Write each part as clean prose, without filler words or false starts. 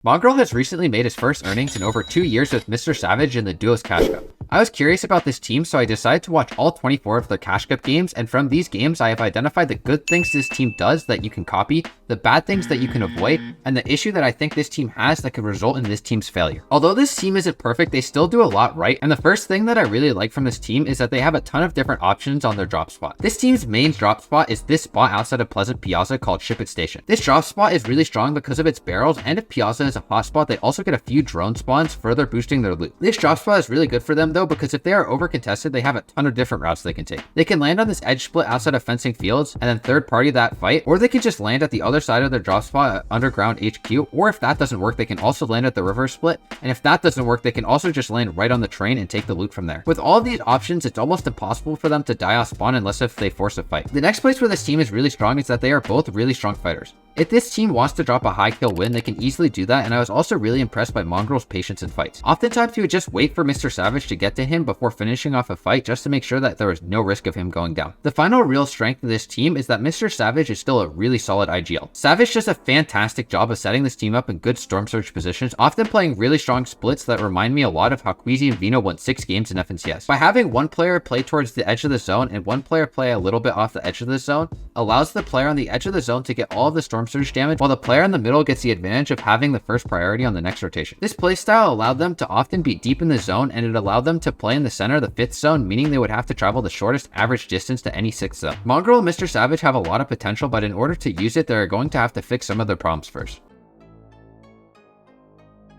Mongraal has recently made his first earnings in over 2 years with Mr. Savage in the Duos Cash Cup. I was curious about this team, so I decided to watch all 24 of their Cash Cup games, and from these games I have identified the good things this team does that you can copy, the bad things that you can avoid, and the issue that I think this team has that could result in this team's failure. Although this team isn't perfect, they still do a lot right, and the first thing that I really like from this team is that they have a ton of different options on their drop spot. This team's main drop spot is this spot outside of Pleasant Piazza called Ship It Station. This drop spot is really strong because of its barrels, and if Piazza is a hot spot, they also get a few drone spawns, further boosting their loot. This drop spot is really good for them though, because if they are over contested, they have a ton of different routes they can take. They can land on this edge split outside of fencing fields and then third party that fight, or they can just land at the other side of their drop spot at underground HQ, or if that doesn't work, they can also land at the river split, and if that doesn't work, they can also just land right on the train and take the loot from there. With all of these options, it's almost impossible for them to die off spawn unless if they force a fight. The next place where this team is really strong is that they are both really strong fighters. If this team wants to drop a high kill win, they can easily do that, and I was also really impressed by Mongraal's patience in fights. Oftentimes he would just wait for Mr. Savage to get to him before finishing off a fight just to make sure that there was no risk of him going down. The final real strength of this team is that Mr. Savage is still a really solid IGL. Savage does a fantastic job of setting this team up in good storm surge positions, often playing really strong splits that remind me a lot of how Queasy and Vino won 6 games in FNCS. By having one player play towards the edge of the zone and one player play a little bit off the edge of the zone, allows the player on the edge of the zone to get all of the storm surge damage, while the player in the middle gets the advantage of having the first priority on the next rotation. This playstyle allowed them to often be deep in the zone, and it allowed them to play in the center of the 5th zone, meaning they would have to travel the shortest average distance to any 6th zone. Mongraal and Mr. Savage have a lot of potential, but in order to use it, they're going to have to fix some of their problems first.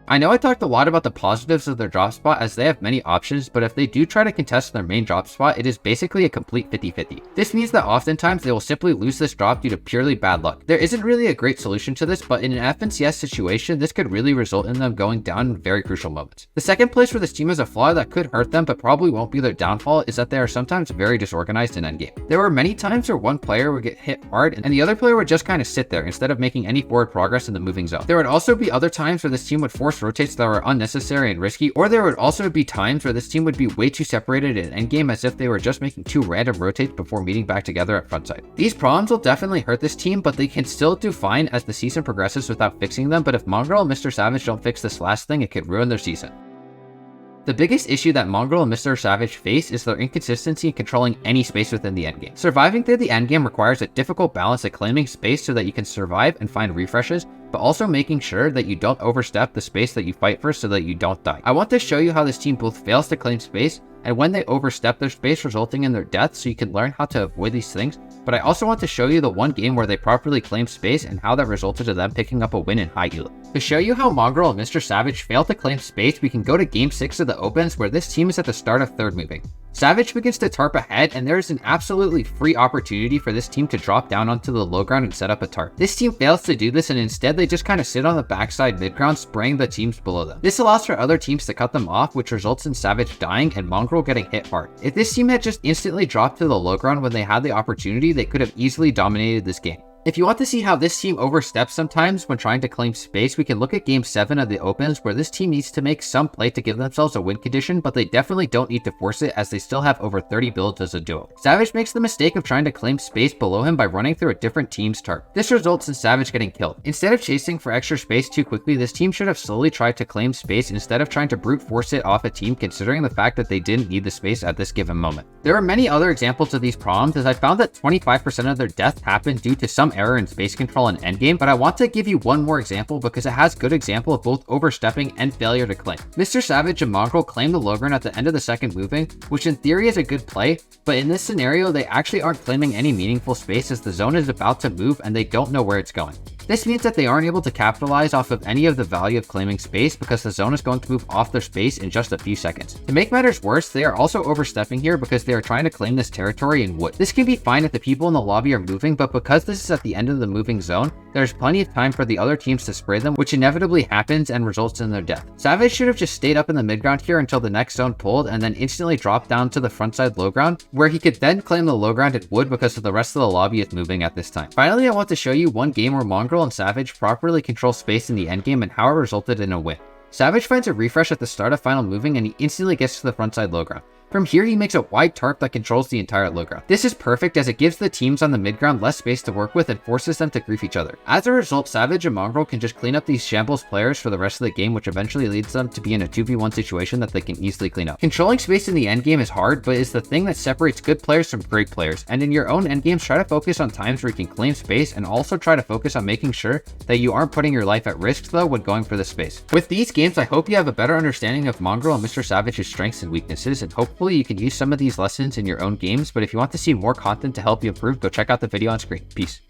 I know I talked a lot about the positives of their drop spot as they have many options, but if they do try to contest their main drop spot, it is basically a complete 50-50. This means that oftentimes they will simply lose this drop due to purely bad luck. There isn't really a great solution to this, but in an FNCS situation, this could really result in them going down in very crucial moments. The second place where this team has a flaw that could hurt them but probably won't be their downfall is that they are sometimes very disorganized in endgame. There were many times where one player would get hit hard and the other player would just kind of sit there instead of making any forward progress in the moving zone. There would also be other times where this team would force rotates that were unnecessary and risky, or there would also be times where this team would be way too separated in endgame as if they were just making 2 random rotates before meeting back together at frontside. These problems will definitely hurt this team, but they can still do fine as the season progresses without fixing them, but if Mongraal and Mr. Savage don't fix this last thing, it could ruin their season. The biggest issue that Mongraal and Mr. Savage face is their inconsistency in controlling any space within the endgame. Surviving through the endgame requires a difficult balance of claiming space so that you can survive and find refreshes, but also making sure that you don't overstep the space that you fight for so that you don't die. I want to show you how this team both fails to claim space and when they overstep their space, resulting in their death, so you can learn how to avoid these things, but I also want to show you the one game where they properly claimed space and how that resulted in them picking up a win in high elo. To show you how Mongraal and Mr. Savage failed to claim space, we can go to game 6 of the opens where this team is at the start of 3rd moving. Savage begins to tarp ahead, and there is an absolutely free opportunity for this team to drop down onto the low ground and set up a tarp. This team fails to do this, and instead they just kind of sit on the backside mid ground, spraying the teams below them. This allows for other teams to cut them off, which results in Savage dying and Mongraal getting hit hard. If this team had just instantly dropped to the low ground when they had the opportunity, they could have easily dominated this game. If you want to see how this team oversteps sometimes when trying to claim space, we can look at game 7 of the opens where this team needs to make some play to give themselves a win condition, but they definitely don't need to force it as they still have over 30 builds as a duo. Savage makes the mistake of trying to claim space below him by running through a different team's tarp. This results in Savage getting killed. Instead of chasing for extra space too quickly, this team should have slowly tried to claim space instead of trying to brute force it off a team, considering the fact that they didn't need the space at this given moment. There are many other examples of these problems, as I found that 25% of their deaths happened due to some error in space control in endgame, but I want to give you one more example because it has good example of both overstepping and failure to claim. Mr. Savage and Mongraal claim the low ground at the end of the 2nd moving, which in theory is a good play, but in this scenario they actually aren't claiming any meaningful space as the zone is about to move and they don't know where it's going. This means that they aren't able to capitalize off of any of the value of claiming space because the zone is going to move off their space in just a few seconds. To make matters worse, they are also overstepping here because they are trying to claim this territory in wood. This can be fine if the people in the lobby are moving, but because this is at the end of the moving zone, there's plenty of time for the other teams to spray them, which inevitably happens and results in their death. Savage should have just stayed up in the mid ground here until the next zone pulled and then instantly dropped down to the frontside low ground, where he could then claim the low ground in wood because the rest of the lobby is moving at this time. Finally, I want to show you one game where Mongraal and Savage properly control space in the endgame and how it resulted in a win. Savage finds a refresh at the start of final moving and he instantly gets to the frontside low ground. From here, he makes a wide tarp that controls the entire low ground. This is perfect as it gives the teams on the mid ground less space to work with and forces them to grief each other. As a result, Savage and Mongraal can just clean up these shambles players for the rest of the game, which eventually leads them to be in a 2v1 situation that they can easily clean up. Controlling space in the endgame is hard, but is the thing that separates good players from great players, and in your own endgames, try to focus on times where you can claim space and also try to focus on making sure that you aren't putting your life at risk though when going for the space. With these games, I hope you have a better understanding of Mongraal and Mr. Savage's strengths and weaknesses, and hopefully you can use some of these lessons in your own games, but if you want to see more content to help you improve, go check out the video on screen. Peace.